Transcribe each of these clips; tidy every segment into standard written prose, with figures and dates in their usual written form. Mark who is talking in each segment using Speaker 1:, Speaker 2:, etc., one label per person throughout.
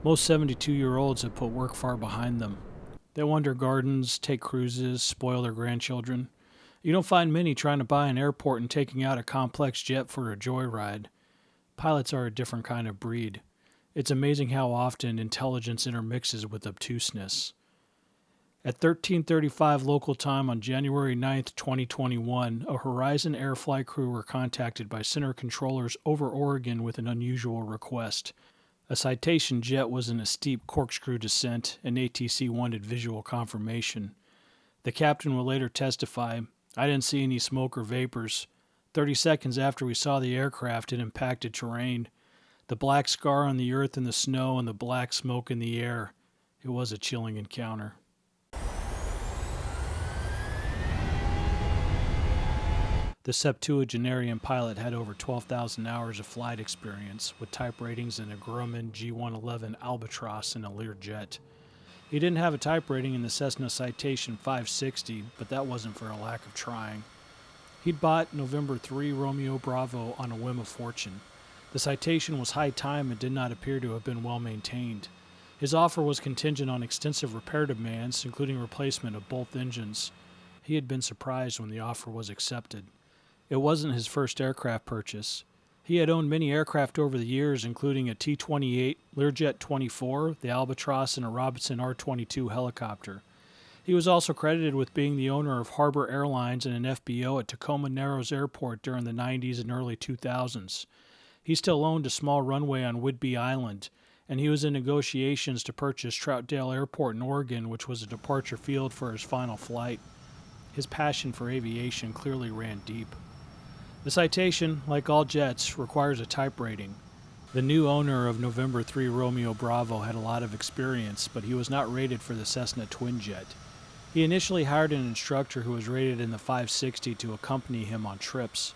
Speaker 1: Most 72-year-olds have put work far behind them. They wander gardens, take cruises, spoil their grandchildren. You don't find many trying to buy an airport and taking out a complex jet for a joyride. Pilots are a different kind of breed. It's amazing how often intelligence intermixes with obtuseness. At 13:35 local time on January 9th, 2021, a Horizon Air flight crew were contacted by center controllers over Oregon with an unusual request. A Citation jet was in a steep corkscrew descent, and ATC wanted visual confirmation. The captain will later testify, "I didn't see any smoke or vapors. 30 seconds after we saw the aircraft, it impacted terrain. The black scar on the earth and the snow and the black smoke in the air. It was a chilling encounter." The septuagenarian pilot had over 12,000 hours of flight experience, with type ratings in a Grumman G111 Albatross and a Learjet. He didn't have a type rating in the Cessna Citation 560, but that wasn't for a lack of trying. He'd bought November 3 Romeo Bravo on a whim of fortune. The Citation was high time and did not appear to have been well maintained. His offer was contingent on extensive repair demands, including replacement of both engines. He had been surprised when the offer was accepted. It wasn't his first aircraft purchase. He had owned many aircraft over the years, including a T-28, Learjet 24, the Albatross, and a Robinson R-22 helicopter. He was also credited with being the owner of Harbor Airlines and an FBO at Tacoma Narrows Airport during the 90s and early 2000s. He still owned a small runway on Whidbey Island, and he was in negotiations to purchase Troutdale Airport in Oregon, which was a departure field for his final flight. His passion for aviation clearly ran deep. The Citation, like all jets, requires a type rating. The new owner of November 3 Romeo Bravo had a lot of experience, but he was not rated for the Cessna Twinjet. He initially hired an instructor who was rated in the 560 to accompany him on trips.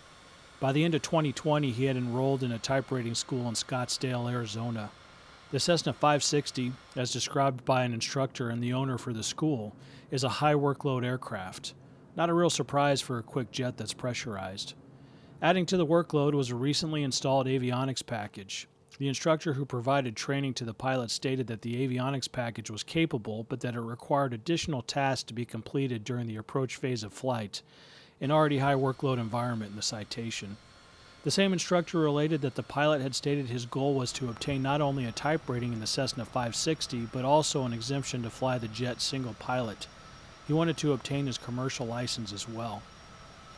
Speaker 1: By the end of 2020, he had enrolled in a type rating school in Scottsdale, Arizona. The Cessna 560, as described by an instructor and the owner for the school, is a high workload aircraft. Not a real surprise for a quick jet that's pressurized. Adding to the workload was a recently installed avionics package. The instructor who provided training to the pilot stated that the avionics package was capable, but that it required additional tasks to be completed during the approach phase of flight, an already high workload environment in the Citation. The same instructor related that the pilot had stated his goal was to obtain not only a type rating in the Cessna 560, but also an exemption to fly the jet single pilot. He wanted to obtain his commercial license as well.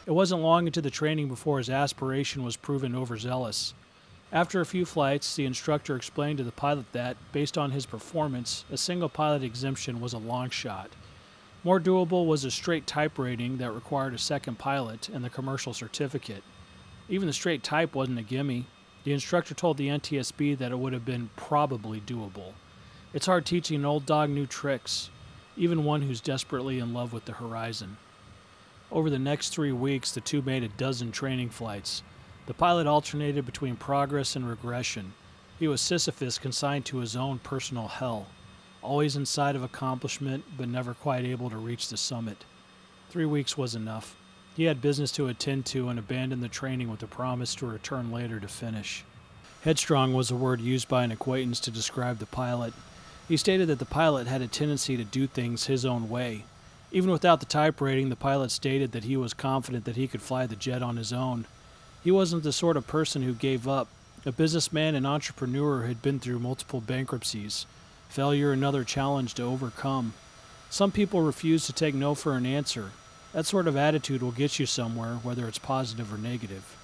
Speaker 1: It wasn't long into the training before his aspiration was proven overzealous. After a few flights, the instructor explained to the pilot that, based on his performance, a single pilot exemption was a long shot. More doable was a straight type rating that required a second pilot and the commercial certificate. Even the straight type wasn't a gimme. The instructor told the NTSB that it would have been probably doable. It's hard teaching an old dog new tricks, even one who's desperately in love with the horizon. Over the next 3 weeks, the two made a dozen training flights. The pilot alternated between progress and regression. He was Sisyphus consigned to his own personal hell, always in sight of accomplishment, but never quite able to reach the summit. 3 weeks was enough. He had business to attend to and abandoned the training with a promise to return later to finish. Headstrong was a word used by an acquaintance to describe the pilot. He stated that the pilot had a tendency to do things his own way. Even without the type rating, the pilot stated that he was confident that he could fly the jet on his own. He wasn't the sort of person who gave up. A businessman and entrepreneur who had been through multiple bankruptcies, failure another challenge to overcome. Some people refuse to take no for an answer. That sort of attitude will get you somewhere, whether it's positive or negative.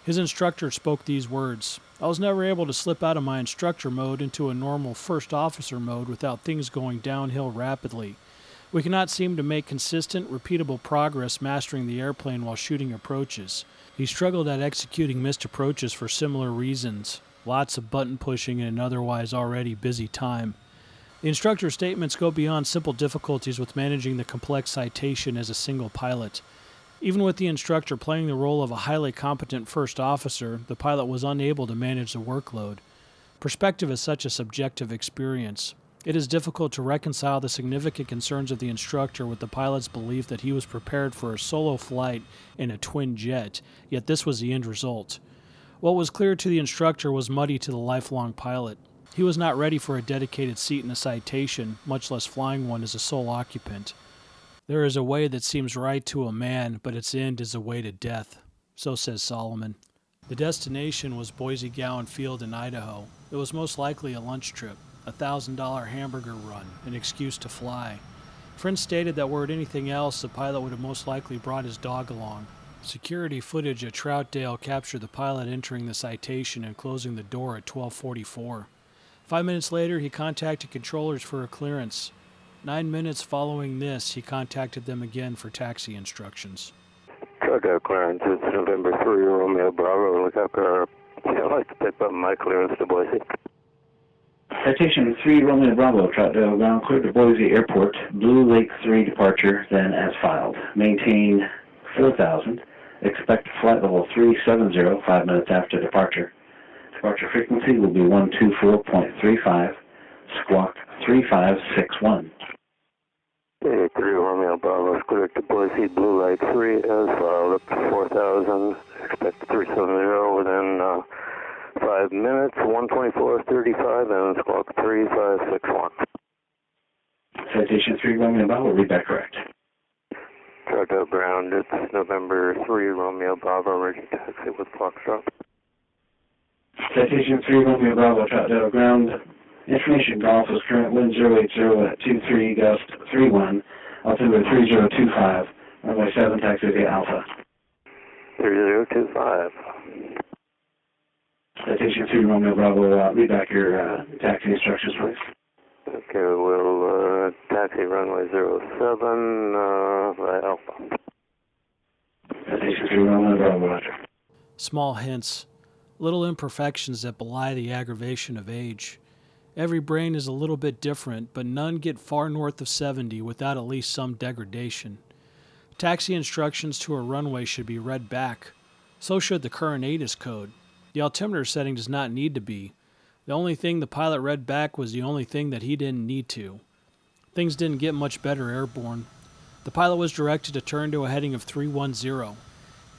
Speaker 1: His instructor spoke these words: "I was never able to slip out of my instructor mode into a normal first officer mode without things going downhill rapidly. We cannot seem to make consistent, repeatable progress mastering the airplane while shooting approaches." He struggled at executing missed approaches for similar reasons. Lots of button pushing in an otherwise already busy time. The instructor's statements go beyond simple difficulties with managing the complex Citation as a single pilot. Even with the instructor playing the role of a highly competent first officer, the pilot was unable to manage the workload. Perspective is such a subjective experience. It is difficult to reconcile the significant concerns of the instructor with the pilot's belief that he was prepared for a solo flight in a twin jet, yet this was the end result. What was clear to the instructor was muddy to the lifelong pilot. He was not ready for a dedicated seat in a Citation, much less flying one as a sole occupant. There is a way that seems right to a man, but its end is a way to death. So says Solomon. The destination was Boise Gowan Field in Idaho. It was most likely a lunch trip, a $1,000 hamburger run, an excuse to fly. Friends stated that were it anything else, the pilot would have most likely brought his dog along. Security footage at Troutdale captured the pilot entering the Citation and closing the door at 12:44. 5 minutes later, he contacted controllers for a clearance. 9 minutes following this, he contacted them again for taxi instructions.
Speaker 2: Troutdale clearance, it's November 3, Romeo Bravo, helicopter. I'd like to pick up my clearance to Boise.
Speaker 3: Citation 3 Romeo Bravo, Troutdale ground clear to Boise Airport, Blue Lake 3 departure, then as filed. Maintain 4,000, expect flight level 370 5 minutes after departure. Departure frequency will be 124.35, squawk 3561.
Speaker 2: 3 Romeo Bravo, clear to Boise, Blue Lake 3 as filed, up to 4,000, expect 370 within 5 minutes, 124.35, and squawk 3561.
Speaker 3: Citation 3 Romeo Bravo, read that correct.
Speaker 2: Troutdale ground, it's November 3 Romeo Bravo, ready taxi with Foxtrot.
Speaker 3: Citation 3 Romeo Bravo, Troutdale ground. Information golf is current wind 080 at 23, gust 31, altimeter 3025, runway 7, taxi via Alpha.
Speaker 2: 3025.
Speaker 3: Citation 3 Romeo Bravo, read back your taxi instructions, please.
Speaker 2: Okay, we'll taxi runway 07 by Alpha.
Speaker 3: Citation 3 Romeo Bravo, roger.
Speaker 1: Small hints, little imperfections that belie the aggravation of age. Every brain is a little bit different, but none get far north of 70 without at least some degradation. Taxi instructions to a runway should be read back. So should the current ATIS code. The altimeter setting does not need to be. The only thing the pilot read back was the only thing that he didn't need to. Things didn't get much better airborne. The pilot was directed to turn to a heading of 310.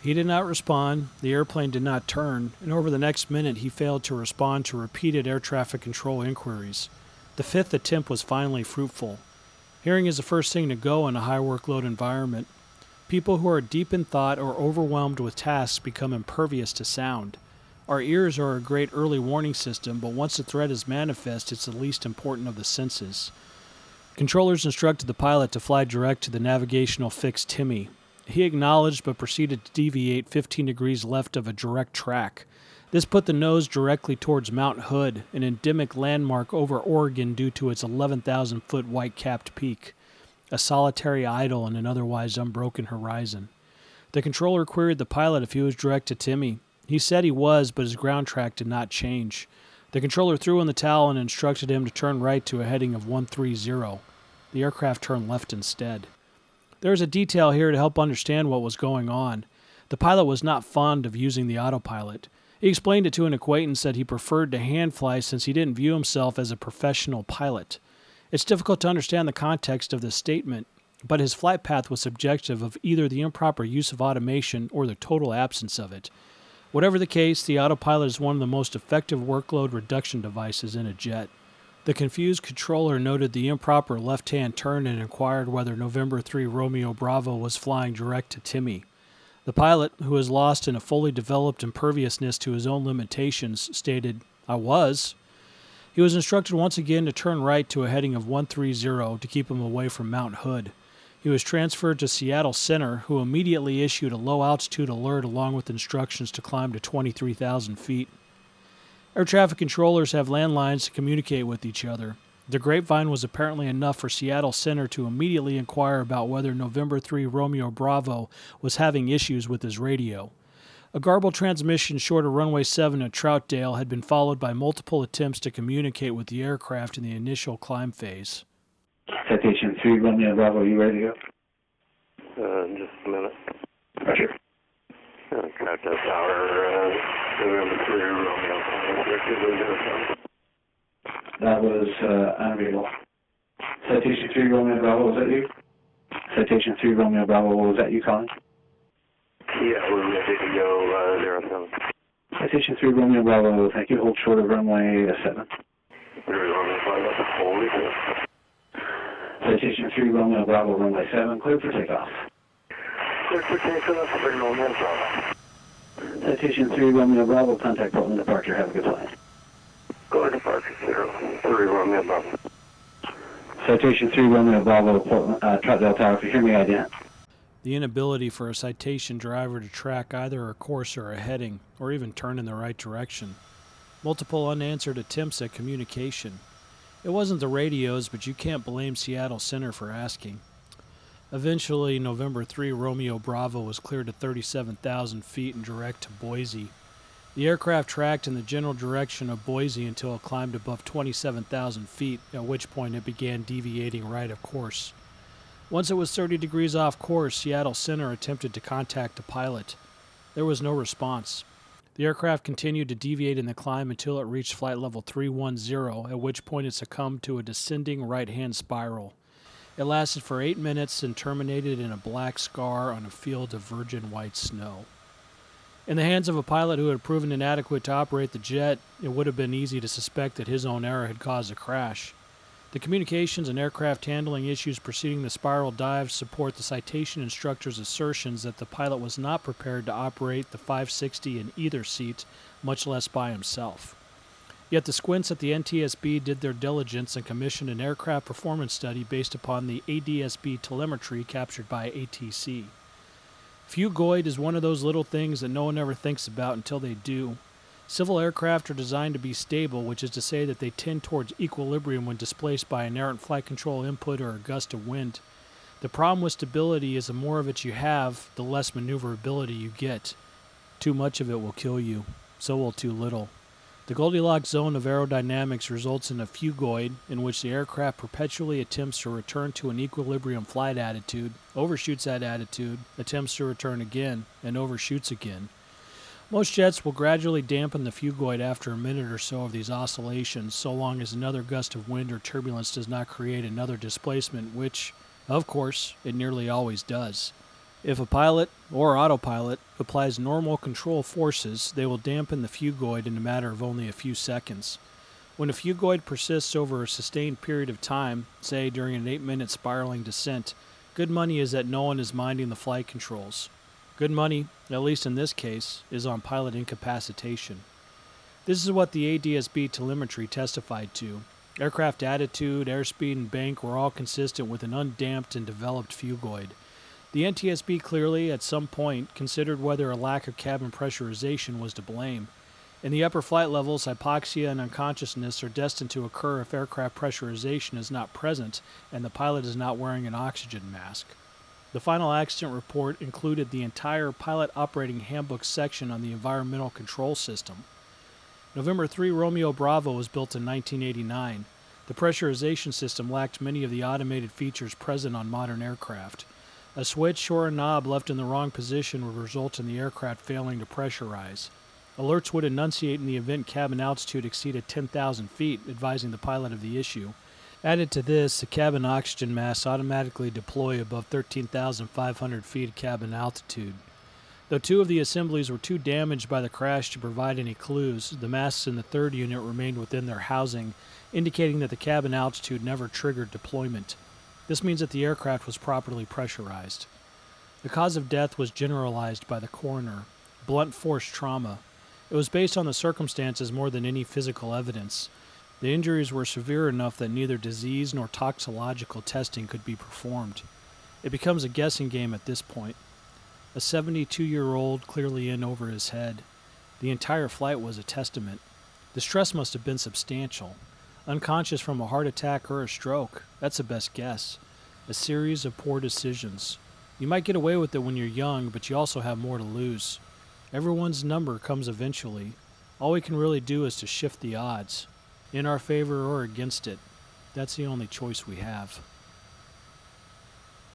Speaker 1: He did not respond, the airplane did not turn, and over the next minute he failed to respond to repeated air traffic control inquiries. The fifth attempt was finally fruitful. Hearing is the first thing to go in a high workload environment. People who are deep in thought or overwhelmed with tasks become impervious to sound. Our ears are a great early warning system, but once the threat is manifest, it's the least important of the senses. Controllers instructed the pilot to fly direct to the navigational fix Timmy. He acknowledged but proceeded to deviate 15 degrees left of a direct track. This put the nose directly towards Mount Hood, an endemic landmark over Oregon due to its 11,000-foot white-capped peak, a solitary idol in an otherwise unbroken horizon. The controller queried the pilot if he was direct to Timmy. He said he was, but his ground track did not change. The controller threw in the towel and instructed him to turn right to a heading of 130. The aircraft turned left instead. There is a detail here to help understand what was going on. The pilot was not fond of using the autopilot. He explained it to an acquaintance that he preferred to hand fly since he didn't view himself as a professional pilot. It's difficult to understand the context of this statement, but his flight path was subjective of either the improper use of automation or the total absence of it. Whatever the case, the autopilot is one of the most effective workload reduction devices in a jet. The confused controller noted the improper left-hand turn and inquired whether November 3 Romeo Bravo was flying direct to Timmy. The pilot, who is lost in a fully developed imperviousness to his own limitations, stated, "I was." He was instructed once again to turn right to a heading of 130 to keep him away from Mount Hood. He was transferred to Seattle Center, who immediately issued a low-altitude alert along with instructions to climb to 23,000 feet. Air traffic controllers have landlines to communicate with each other. The grapevine was apparently enough for Seattle Center to immediately inquire about whether November 3 Romeo Bravo was having issues with his radio. A garbled transmission short of runway 7 at Troutdale had been followed by multiple attempts to communicate with the aircraft in the initial climb phase.
Speaker 3: Citation 3 Romeo Bravo, you ready to go?
Speaker 2: Just a minute.
Speaker 3: Roger.
Speaker 2: Troutdale Tower, November 3 Romeo Bravo.
Speaker 3: That was unreadable. Citation 3 Romeo Bravo, was that you? Citation 3 Romeo Bravo, was that you calling?
Speaker 2: Yeah, we're ready to go 07.
Speaker 3: Citation 3 Romeo Bravo, thank you. Hold short of runway 7.
Speaker 2: 3 Romeo Bravo, holy shit.
Speaker 3: Citation 3 Romeo Bravo, runway 7, cleared for takeoff.
Speaker 2: Cleared for takeoff, 3 Romeo Bravo.
Speaker 3: Citation 3 Romeo Bravo, contact Portland departure, have a good flight.
Speaker 2: Go to departure 3 Romeo Bravo.
Speaker 3: Citation 3 Romeo Bravo, Portland, Troutdale Tower, if you hear me, ident.
Speaker 1: The inability for a citation driver to track either a course or a heading, or even turn in the right direction. Multiple unanswered attempts at communication. It wasn't the radios, but you can't blame Seattle Center for asking. Eventually, November 3 Romeo Bravo was cleared at 37,000 feet and direct to Boise. The aircraft tracked in the general direction of Boise until it climbed above 27,000 feet, at which point it began deviating right of course. Once it was 30 degrees off course, Seattle Center attempted to contact the pilot. There was no response. The aircraft continued to deviate in the climb until it reached flight level 310, at which point it succumbed to a descending right-hand spiral. It lasted for 8 minutes and terminated in a black scar on a field of virgin white snow. In the hands of a pilot who had proven inadequate to operate the jet, it would have been easy to suspect that his own error had caused the crash. The communications and aircraft handling issues preceding the spiral dive support the citation instructor's assertions that the pilot was not prepared to operate the 560 in either seat, much less by himself. Yet the squints at the NTSB did their diligence and commissioned an aircraft performance study based upon the ADSB telemetry captured by ATC. Fugoid is one of those little things that no one ever thinks about until they do. Civil aircraft are designed to be stable, which is to say that they tend towards equilibrium when displaced by an errant flight control input or a gust of wind. The problem with stability is the more of it you have, the less maneuverability you get. Too much of it will kill you, so will too little. The Goldilocks zone of aerodynamics results in a fugoid, in which the aircraft perpetually attempts to return to an equilibrium flight attitude, overshoots that attitude, attempts to return again, and overshoots again. Most jets will gradually dampen the fugoid after a minute or so of these oscillations, so long as another gust of wind or turbulence does not create another displacement, which, of course, it nearly always does. If a pilot, or autopilot, applies normal control forces, they will dampen the fugoid in a matter of only a few seconds. When a fugoid persists over a sustained period of time, say during an 8-minute spiraling descent, good money is that no one is minding the flight controls. Good money, at least in this case, is on pilot incapacitation. This is what the ADSB telemetry testified to. Aircraft attitude, airspeed, and bank were all consistent with an undamped and developed fugoid. The NTSB clearly, at some point, considered whether a lack of cabin pressurization was to blame. In the upper flight levels, hypoxia and unconsciousness are destined to occur if aircraft pressurization is not present and the pilot is not wearing an oxygen mask. The final accident report included the entire Pilot Operating Handbook section on the environmental control system. November 3 Romeo Bravo was built in 1989. The pressurization system lacked many of the automated features present on modern aircraft. A switch or a knob left in the wrong position would result in the aircraft failing to pressurize. Alerts would enunciate in the event cabin altitude exceeded 10,000 feet, advising the pilot of the issue. Added to this, the cabin oxygen masks automatically deploy above 13,500 feet of cabin altitude. Though 2 of the assemblies were too damaged by the crash to provide any clues, the masks in the 3rd unit remained within their housing, indicating that the cabin altitude never triggered deployment. This means that the aircraft was properly pressurized. The cause of death was generalized by the coroner: blunt force trauma. It was based on the circumstances more than any physical evidence. The injuries were severe enough that neither disease nor toxicological testing could be performed. It becomes a guessing game at this point. A 72-year-old clearly in over his head. The entire flight was a testament. The stress must have been substantial. Unconscious from a heart attack or a stroke, that's the best guess. A series of poor decisions. You might get away with it when you're young, but you also have more to lose. Everyone's number comes eventually. All we can really do is to shift the odds, in our favor or against it. That's the only choice we have.